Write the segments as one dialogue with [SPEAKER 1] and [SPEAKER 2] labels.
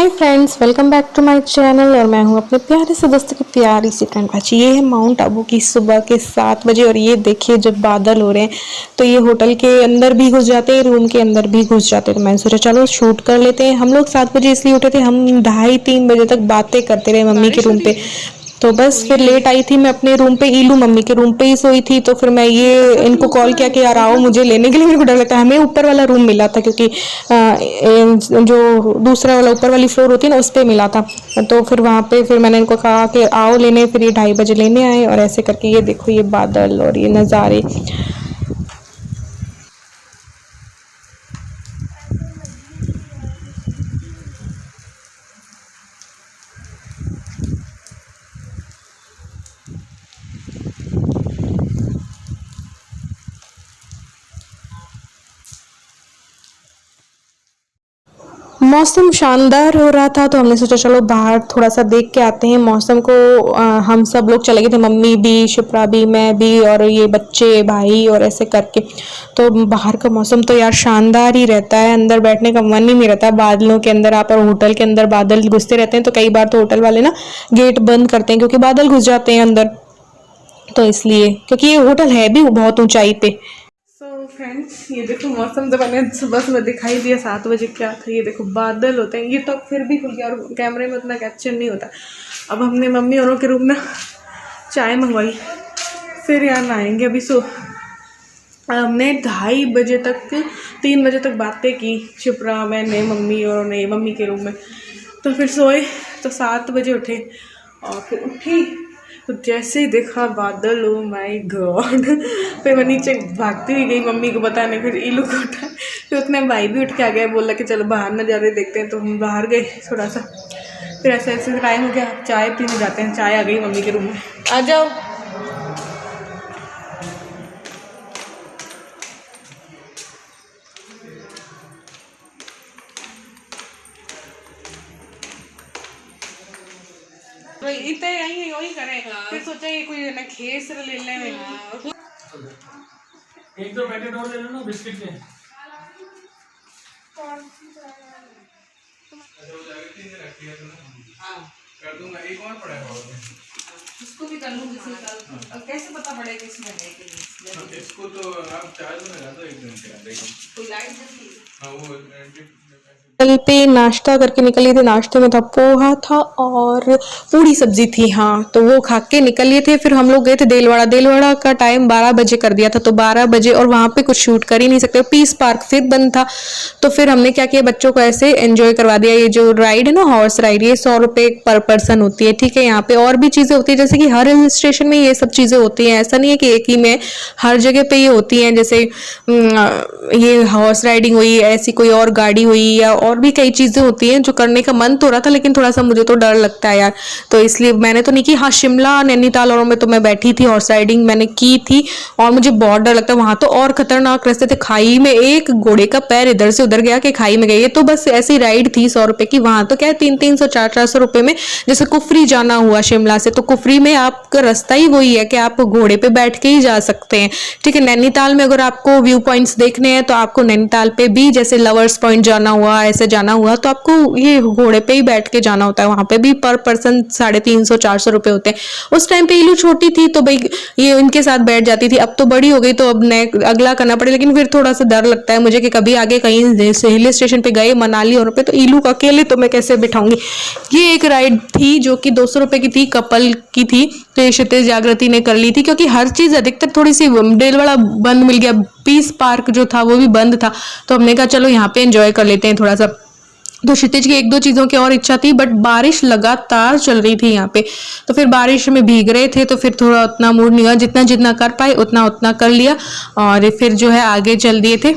[SPEAKER 1] Hi friends, welcome back to my channel. और मैं हूं अपने प्यारे से दोस्तों की प्यारी सी फ्रेंड प्राची। ये है माउंट आबू की सुबह के 7 बजे और ये देखिए जब बादल हो रहे हैं तो ये होटल के अंदर भी घुस जाते हैं, रूम के अंदर भी घुस जाते हैं। तो मैंने सोचा चलो शूट कर लेते हैं। हम लोग 7 बजे इसलिए उठे थे, हम 2:30-3 बजे तक बातें करते रहे मम्मी के रूम पे। तो बस फिर लेट आई थी मैं अपने रूम पे, ईलू मम्मी के रूम पे ही सोई थी। तो फिर मैं ये इनको कॉल किया कि यार आओ मुझे लेने के लिए, मेरे को डर लगता है। हमें ऊपर वाला रूम मिला था क्योंकि जो दूसरा वाला ऊपर वाली फ्लोर होती है ना उस पे मिला था। तो फिर वहाँ पे फिर मैंने इनको कहा कि आओ लेने, फिर ये 2:30 बजे लेने आए। और ऐसे करके ये देखो ये बादल और ये नज़ारे। मौसम शानदार हो रहा था तो हमने सोचा चलो बाहर थोड़ा सा देख के आते हैं मौसम को। हम सब लोग चले गए थे, मम्मी भी, शिप्रा भी, मैं भी और ये बच्चे, भाई और ऐसे करके। तो बाहर का मौसम तो यार शानदार ही रहता है, अंदर बैठने का मन ही नहीं रहता। बादलों के अंदर आप, और होटल के अंदर बादल घुसते रहते हैं तो कई बार तो होटल वाले ना गेट बंद करते हैं क्योंकि बादल घुस जाते हैं अंदर। तो इसलिए, क्योंकि ये होटल है भी बहुत ऊंचाई पे। तो फ्रेंड्स ये देखो मौसम तो मैंने सुबह सुबह दिखाई दिया 7 बजे क्या था। ये देखो बादल होते हैं, ये तो फिर भी खुल गया और कैमरे में उतना कैप्चर नहीं होता। अब हमने मम्मी औरों के रूम में चाय मंगवाई, फिर यहाँ नहाएंगे अभी। हमने 2:30 बजे तक, 3 बजे तक बातें की, शिप्रा, मैंने, मम्मी और उन्हें मम्मी के रूम में। तो फिर सोए तो 7 बजे उठे और फिर उठी तो जैसे ही देखा बादल, ओ माय गॉड। फिर मैं नीचे भागती हुई गई मम्मी को बताने, फिर ईलू को उठा, फिर उतने भाई भी उठ के आ गया, बोला कि चलो बाहर ना जा रहे देखते हैं। तो हम बाहर गए थोड़ा सा, फिर ऐसे ऐसे टाइम हो गया, चाय पीने जाते हैं। चाय आ गई मम्मी के रूम में, आ जाओ। इतने यही वही करें। फिर सोचा ये कोई ना खेस ले ले।
[SPEAKER 2] एक दो पैकेट और ले लो ना बिस्किट के। कर दूंगा, एक और पड़ा है
[SPEAKER 1] उसको भी कर लूँगी कल। कैसे पता पड़ेगा इसमें है कि नहीं?
[SPEAKER 2] इसको तो आप चार्ज में लगा दो 1 घंटे देखो।
[SPEAKER 1] कोई लाइट जलती है?
[SPEAKER 2] हाँ वो
[SPEAKER 1] कल पे नाश्ता करके निकले थे। नाश्ते में था पोहा था और पूरी सब्जी थी। हाँ, तो वो खा के निकल लिए थे। फिर हम लोग गए थे देलवाड़ा। देलवाड़ा का टाइम 12 बजे कर दिया था, तो 12 बजे, और वहाँ पे कुछ शूट कर ही नहीं सकते। पीस पार्क फिर बंद था। तो फिर हमने क्या किया, बच्चों को ऐसे एंजॉय करवा दिया। ये जो राइड है ना, हॉर्स राइड, ये 100 रुपये पर पर्सन होती है। ठीक है, यहाँ पे और भी चीज़ें होती है, जैसे कि हर हिल स्टेशन में ये सब चीज़ें होती हैं। ऐसा नहीं है कि एक ही में, हर जगह पे ये होती हैं। जैसे ये हॉर्स राइडिंग हुई, ऐसी कोई और गाड़ी हुई, या और भी कई चीज़ें होती हैं जो करने का मन तो रहा था, लेकिन थोड़ा सा मुझे तो डर लगता है यार, तो इसलिए मैंने तो नहीं की। हाँ, शिमला, नैनीताल और में तो मैं बैठी थी, हॉर्स राइडिंग मैंने की थी और मुझे बहुत डर लगता है। वहां तो और खतरनाक रास्ते थे, खाई में एक घोड़े का पैर इधर से उधर गया कि खाई में गई। ये तो बस ऐसी राइड थी 100 रुपए की। वहां तो क्या 300-300, 400-400 रुपए में, जैसे कुफरी जाना हुआ शिमला से, तो कुफरी में आपका रास्ता ही वही है कि आप घोड़े पे बैठ के ही जा सकते हैं। ठीक है, नैनीताल में अगर आपको व्यू पॉइंट्स देखने हैं तो आपको नैनीताल पे भी, जैसे लवर्स पॉइंट जाना हुआ, ऐसे जाना हुआ, तो आपको ये घोड़े पे ही बैठ के जाना होता है। वहां पे भी पर पर्सन 350-400 रुपए होते हैं। उस टाइम पे इलू छोटी थी तो भाई ये इनके साथ बैठ जाती थी। अब तो बड़ी हो गई तो अब अगला करना पड़े, लेकिन फिर थोड़ा सा डर लगता है मुझे कि कभी आगे कहीं हिल स्टेशन पे गए, मनाली और पे, तो इलू को अकेले तो मैं कैसे बिठाऊंगी। ये एक राइड थी जो कि 200 रुपए की थी, कपल की थी। तो ये क्षितिज जागृति ने कर ली थी क्योंकि हर चीज अधिकतर थोड़ी सी, डेलवाड़ा बंद मिल गया, पीस पार्क जो था वो भी बंद था। तो हमने कहा चलो यहाँ पे एंजॉय कर लेते हैं थोड़ा सा। तो क्षितिज की 1-2 चीज़ों की और इच्छा थी, बट बारिश लगातार चल रही थी यहाँ पे। तो फिर बारिश में भीग रहे थे तो फिर थोड़ा उतना मूड नहीं हुआ, जितना जितना कर पाए उतना उतना कर लिया और फिर जो है आगे चल दिए थे।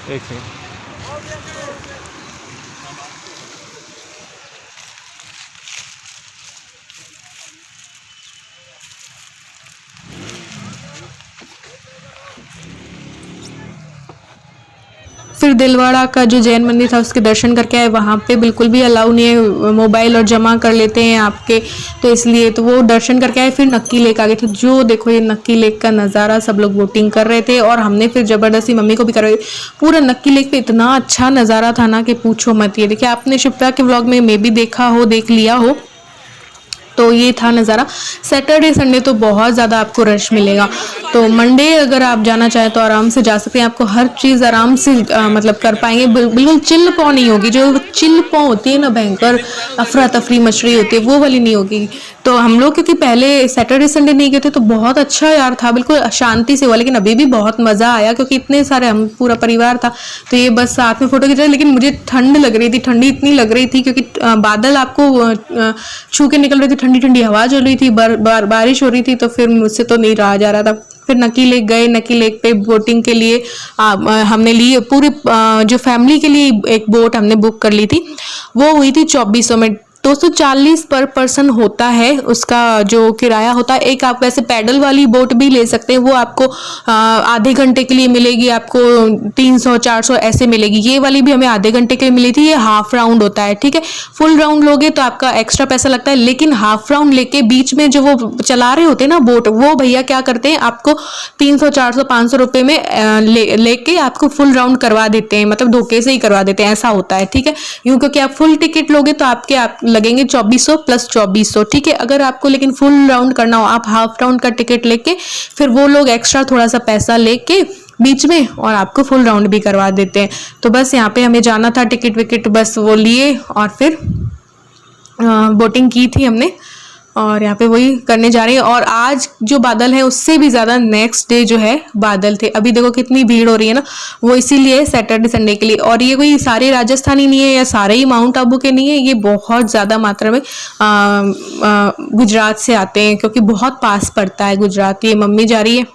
[SPEAKER 2] एक सेकंड।
[SPEAKER 1] फिर दिलवाड़ा का जो जैन मंदिर था उसके दर्शन करके आए। वहाँ पे बिल्कुल भी अलाउ नहीं है, मोबाइल और जमा कर लेते हैं आपके, तो इसलिए तो वो दर्शन करके आए। फिर नक्की लेक आ गए थे। जो देखो ये नक्की लेक का नज़ारा, सब लोग बोटिंग कर रहे थे और हमने फिर ज़बरदस्ती मम्मी को भी करवाई। पूरा नक्की लेक पे इतना अच्छा नज़ारा था ना कि पूछो मत। ये देखिए, आपने शिप्रा के व्लॉग में भी देखा हो, देख लिया हो, तो ये था नज़ारा। सैटरडे संडे तो बहुत ज़्यादा आपको रश मिलेगा, तो मंडे अगर आप जाना चाहें तो आराम से जा सकते हैं। आपको हर चीज़ आराम से मतलब कर पाएंगे। बिल्कुल चिल पौ नहीं होगी। जो चिल पौ होती है ना, भयंकर अफरा तफरी मचरी होती है, वो वाली नहीं होगी। तो हम लोग क्योंकि पहले सैटरडे संडे नहीं गए थे तो बहुत अच्छा यार था, बिल्कुल शांति से हुआ। लेकिन अभी भी बहुत मज़ा आया क्योंकि इतने सारे, हम पूरा परिवार था, तो ये बस साथ में फ़ोटो खींचा। लेकिन मुझे ठंड लग रही थी, ठंडी इतनी लग रही थी क्योंकि बादल आपको छू के निकल रहे थे, ठंडी ठंडी हवा चल रही थी, बारिश हो रही थी, तो फिर मुझसे तो नहीं रहा जा रहा था। फिर नक्की लेक गए। नक्की लेक पे बोटिंग के लिए हमने ली पूरी जो फैमिली के लिए एक बोट हमने बुक कर ली थी। वो हुई थी 2400 में। 240 पर पर्सन होता है उसका जो किराया होता है। एक आप वैसे पैडल वाली बोट भी ले सकते हैं, वो आपको आधे घंटे के लिए मिलेगी, आपको 300-400 ऐसे मिलेगी। ये वाली भी हमें आधे घंटे के लिए मिली थी। ये हाफ राउंड होता है, ठीक है। फुल राउंड लोगे तो आपका एक्स्ट्रा पैसा लगता है, लेकिन हाफ राउंड लेके बीच में जो वो चला रहे होते हैं ना बोट, वो भैया क्या करते हैं, आपको 300-400-500 रुपये में लेके आपको फुल राउंड करवा देते हैं, मतलब धोखे से ही करवा देते हैं, ऐसा होता है, ठीक है। यूँ क्योंकि आप फुल टिकट लोगे तो आप लगेंगे 2400 प्लस 2400, ठीक है। अगर आपको लेकिन फुल राउंड करना हो, आप हाफ राउंड का टिकट लेके, फिर वो लोग एक्स्ट्रा थोड़ा सा पैसा लेके बीच में और आपको फुल राउंड भी करवा देते हैं। तो बस यहाँ पे हमें जाना था, टिकट विकेट बस वो लिए और फिर बोटिंग की थी हमने, और यहाँ पे वही करने जा रहे हैं। और आज जो बादल है उससे भी ज़्यादा नेक्स्ट डे जो है बादल थे। अभी देखो कितनी भीड़ हो रही है ना, वो इसीलिए सैटरडे संडे के लिए। और ये कोई सारे राजस्थानी नहीं है या सारे ही माउंट आबू के नहीं है, ये बहुत ज़्यादा मात्रा में गुजरात से आते हैं क्योंकि बहुत पास पड़ता है गुजरात। ये मम्मी जा रही है।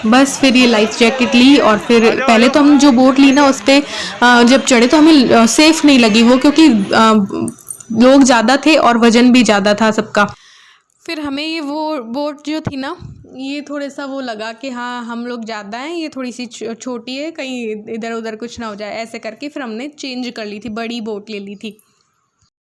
[SPEAKER 1] बस फिर ये लाइफ जैकेट ली और फिर पहले तो हम जो बोट ली ना उस पर जब चढ़े तो हमें सेफ नहीं लगी वो, क्योंकि लोग ज़्यादा थे और वजन भी ज़्यादा था सबका। फिर हमें ये वो बोट जो थी ना, ये थोड़ा सा वो लगा कि हाँ हम लोग ज़्यादा हैं, ये थोड़ी सी छोटी है, कहीं इधर उधर कुछ ना हो जाए, ऐसे करके फिर हमने चेंज कर ली थी, बड़ी बोट ले ली थी।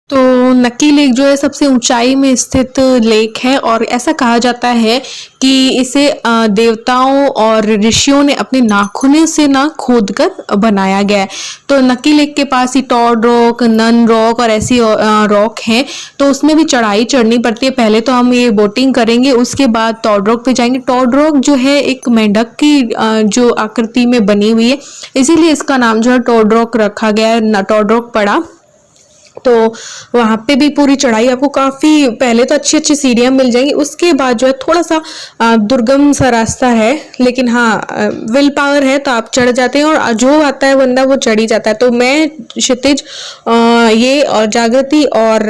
[SPEAKER 1] तो नक्की लेक जो है सबसे ऊंचाई में स्थित लेक है और ऐसा कहा जाता है कि इसे देवताओं और ऋषियों ने अपने नाखूनों से ना खोदकर बनाया गया है। तो नक्की लेक के पास ही टॉड रॉक, नन रॉक और ऐसी रॉक हैं, तो उसमें भी चढ़ाई चढ़नी पड़ती है। पहले तो हम ये बोटिंग करेंगे, उसके बाद टॉड रॉक पे जाएंगे। टॉड रॉक जो है एक मेंढक की जो आकृति में बनी हुई है, इसीलिए इसका नाम जो है टॉड रॉक रखा गया है, टॉड रॉक पड़ा। तो वहाँ पे भी पूरी चढ़ाई आपको काफ़ी, पहले तो अच्छी अच्छी सीढ़ियाँ मिल जाएंगी, उसके बाद जो है थोड़ा सा दुर्गम सा रास्ता है, लेकिन हाँ विल पावर है तो आप चढ़ जाते हैं और जो आता है बंदा वो चढ़ ही जाता है। तो मैं, क्षितिज, ये और जागृति और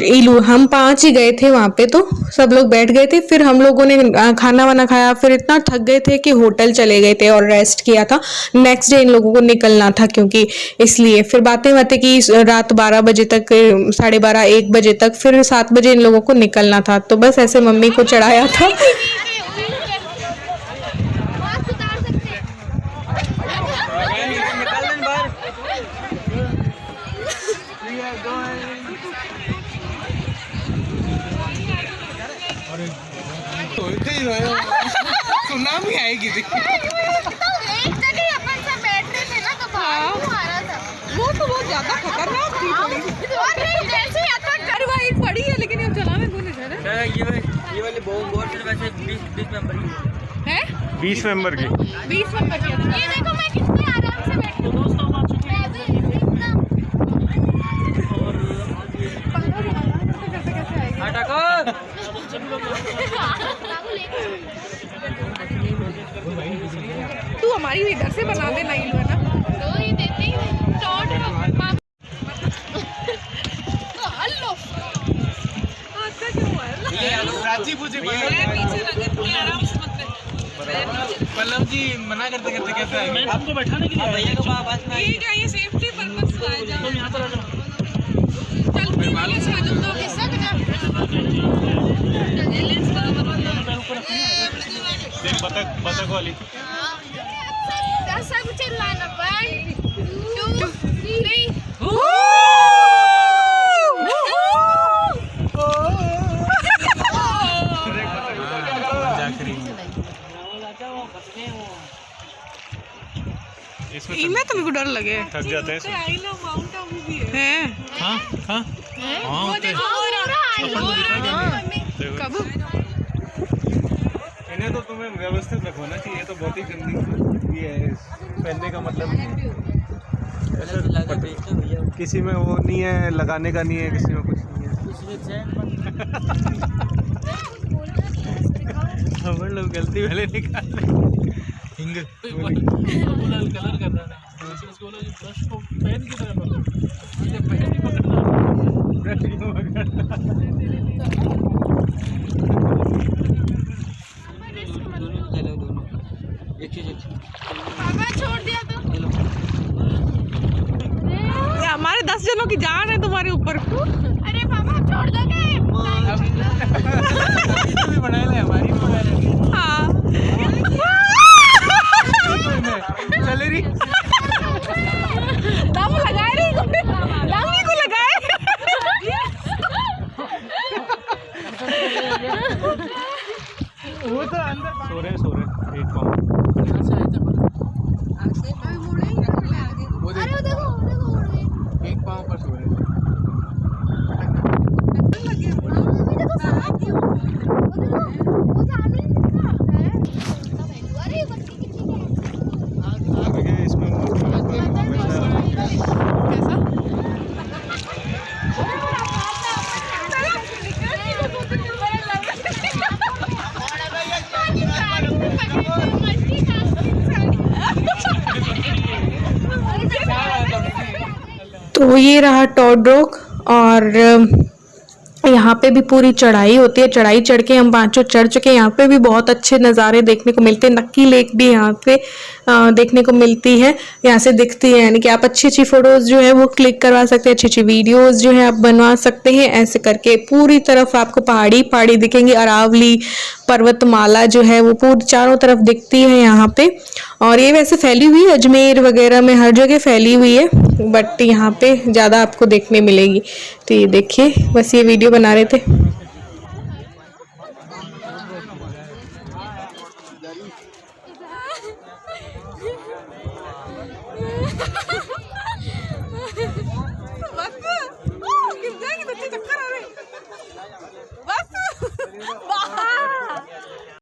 [SPEAKER 1] ईलू, हम 5 ही गए थे वहाँ पे। तो सब लोग बैठ गए थे, फिर हम लोगों ने खाना वाना खाया, फिर इतना थक गए थे कि होटल चले गए थे और रेस्ट किया था। नेक्स्ट डे इन लोगों को निकलना था क्योंकि इसलिए फिर बातें की रात 12 बजे तक, 12:30-1 बजे तक, फिर 7 बजे इन लोगों को निकलना था। तो बस ऐसे मम्मी को चढ़ाया था।
[SPEAKER 2] सुनामी आएगी।
[SPEAKER 3] एक जगह अपन सब बैठ रहे थे ना, तो बाहर आ रहा था।
[SPEAKER 4] वो तो बहुत ज्यादा खतरनाक थी।
[SPEAKER 3] और नहीं, जैसे
[SPEAKER 4] कार्रवाई पड़ी है, लेकिन ये चलाने को नहीं दे रहे।
[SPEAKER 5] ये वाली बोट से वैसे 20 मेंबर की
[SPEAKER 4] है,
[SPEAKER 2] 20 मेंबर की।
[SPEAKER 4] 20 मेंबर की।
[SPEAKER 3] ये देखो मैं कितने आराम से बैठी हूँ।
[SPEAKER 4] तू हमारी भी इधर से बना देना, ये है ना,
[SPEAKER 3] तो ही देते ही टॉड हेलो
[SPEAKER 4] अच्छा क्यों हुआ है?
[SPEAKER 2] राजी पूछे
[SPEAKER 4] पीछे लगे, थोड़ी आराम से मत
[SPEAKER 2] पल्लव जी मना करते करते कैसे आएंगे? आपको बैठाने के लिए
[SPEAKER 5] भैया को पास में
[SPEAKER 4] ये क्या, ये सेफ्टी पर्पस से आए जा।
[SPEAKER 2] यहाँ पर आ जाओ।
[SPEAKER 4] चल भी नहीं से आ जाओ तो
[SPEAKER 3] किसका बिना
[SPEAKER 2] बतख वाली।
[SPEAKER 3] सब चिल्लाना 1 2 3
[SPEAKER 4] इनमें तुमको डर लगे
[SPEAKER 2] थक जाते हैं
[SPEAKER 4] आई नो माउंट आबू भी है
[SPEAKER 2] हाँ हाँ
[SPEAKER 3] वो देखो
[SPEAKER 4] कब
[SPEAKER 2] इन्हें तो तुम्हें व्यवस्थित रखवाना चाहिए, तो बहुत ही गंदी ये है, पहनने का मतलब नहीं है।
[SPEAKER 5] लगा बेचते भैया
[SPEAKER 2] किसी में वो नहीं है, लगाने का नहीं है, किसी में कुछ नहीं है।
[SPEAKER 5] उसमें चैन
[SPEAKER 2] हम लोग गलती वाले निकाल हिंग
[SPEAKER 6] कलर कर रहा था उसको बोला जी ब्रश को पेन की तरह पकड़ो, ये पेन ही पकड़ना
[SPEAKER 5] दोनों एक चीज
[SPEAKER 3] पापा छोड़ दिया तो
[SPEAKER 4] ये हमारे 10 जनों की जान है तुम्हारे ऊपर
[SPEAKER 3] अरे पापा छोड़ दोगे
[SPEAKER 2] भी बनाए ले, हमारी भी बनाए ले।
[SPEAKER 4] हाँ
[SPEAKER 2] चले रही
[SPEAKER 4] दम लगाए रही दम ही को लगाए
[SPEAKER 2] वो तो अंदर सो रहे एक पाँव।
[SPEAKER 3] अरे वो देखो उड़ गए
[SPEAKER 2] एक पाँव पर सो रहे।
[SPEAKER 3] देखो साथ ही वो जाने अरे बच्ची कितनी है
[SPEAKER 2] इसमें
[SPEAKER 4] कैसा
[SPEAKER 1] तो ये रहा टॉड रॉक, और यहाँ पे भी पूरी चढ़ाई होती है। चढ़ाई चढ़ के हम पांचों चढ़ चुके हैं। यहाँ पे भी बहुत अच्छे नज़ारे देखने को मिलते हैं। नक्की लेक भी यहाँ पे देखने को मिलती है, यहाँ से दिखती है। यानी कि आप अच्छी अच्छी फोटोज जो है वो क्लिक करवा सकते हैं, अच्छी अच्छी वीडियोस जो है आप बनवा सकते हैं। ऐसे करके पूरी तरफ आपको पहाड़ी पहाड़ी दिखेंगी। अरावली पर्वतमाला जो है वो पूरी चारों तरफ दिखती है यहाँ पे। और ये वैसे फैली हुई है, अजमेर वगैरह में हर जगह फैली हुई है, बट यहाँ पे ज़्यादा आपको देखने मिलेगी। तो ये देखिए, बस ये वीडियो बना रहे थे।
[SPEAKER 3] Ha ha ha!